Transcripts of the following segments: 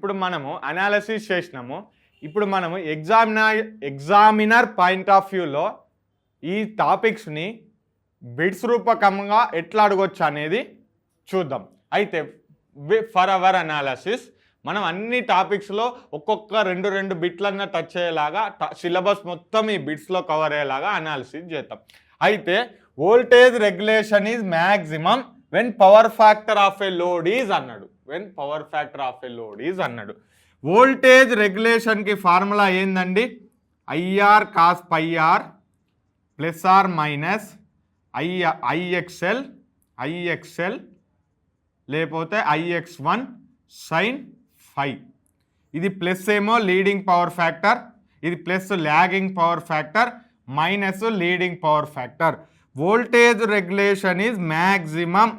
ఇప్పుడు మనము అనాలిసిస్ చేసినాము. ఇప్పుడు మనము ఎగ్జామినర్ పాయింట్ ఆఫ్ వ్యూలో ఈ టాపిక్స్ని బిట్స్ రూపకంగా ఎట్లా అడగొచ్చు అనేది చూద్దాం. అయితే ఫర్ అవర్ అనాలిసిస్ మనం అన్ని టాపిక్స్లో ఒక్కొక్క రెండు బిట్లన్నా టచ్ అయ్యేలాగా సిలబస్ మొత్తం ఈ బిట్స్లో కవర్ అయ్యేలాగా అనాలిసిస్ చేద్దాం. అయితే voltage regulation is maximum when power factor of a load is అన్నాడు. వోల్టేజ్ రెగ్యులేషన్కి ఫార్ములా ఏందండి? IR cos phi R plus R minus IXL లేకపోతే IX1 sin phi. ఇది ప్లస్ ఏమో లీడింగ్ పవర్ ఫ్యాక్టర్, ఇది plus lagging power factor, minus leading power factor. Voltage regulation is maximum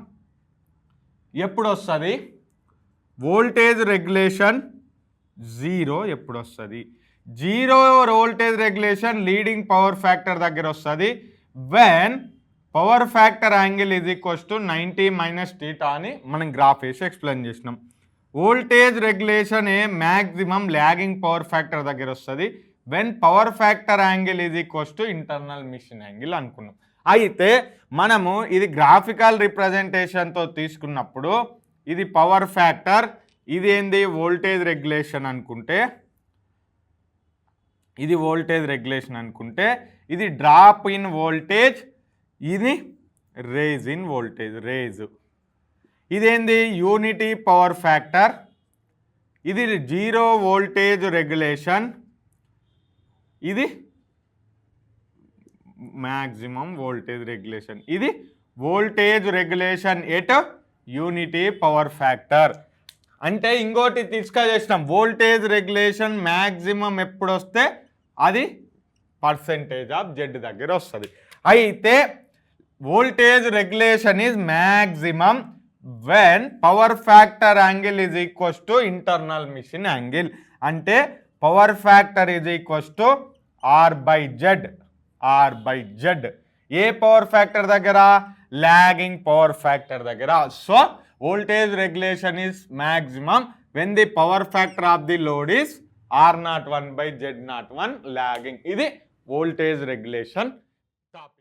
ఎప్పుడు వస్తుంది? Voltage regulation zero ఎప్పుడు వస్తుంది? Zero voltage regulation leading power factor దగ్గర వస్తుంది when power factor angle is equals to 90 minus theta అని మనం graph వేసి explain చేసినాం. Voltage regulation maximum lagging power factor దగ్గర వస్తుంది when power factor angle is equals to internal mission angle అనుకున్నాం. అయితే మనము ఇది గ్రాఫికల్ రిప్రజెంటేషన్తో తీసుకున్నప్పుడు ఇది పవర్ ఫ్యాక్టర్, ఇది ఏంది వోల్టేజ్ రెగ్యులేషన్ అనుకుంటే, ఇది వోల్టేజ్ రెగ్యులేషన్ అనుకుంటే, ఇది డ్రాప్ ఇన్ వోల్టేజ్, ఇది రేజ్ ఇన్ వోల్టేజ్, ఇదేంది యూనిటీ పవర్ ఫ్యాక్టర్, ఇది జీరో వోల్టేజ్ రెగ్యులేషన్, ఇది మ్యాక్సిమం వోల్టేజ్ రెగ్యులేషన్, ఇది voltage regulation at unity power factor. అంటే ఇంకోటి డిస్కస్ చేసినాం, వోల్టేజ్ రెగ్యులేషన్ మ్యాక్సిమం ఎప్పుడు వస్తే అది పర్సెంటేజ్ ఆఫ్ జెడ్ దగ్గర వస్తుంది. అయితే voltage regulation is maximum when power factor angle is equals to internal mission angle. అంటే power factor is equals to R by Z. ఏ పవర్ ఫ్యాక్టర్ దగ్గర? లాగింగ్ పవర్ ఫ్యాక్టర్ దగ్గర. So voltage regulation is maximum when the power factor of the load is R01/Z01 lagging. ఇది voltage regulation topic.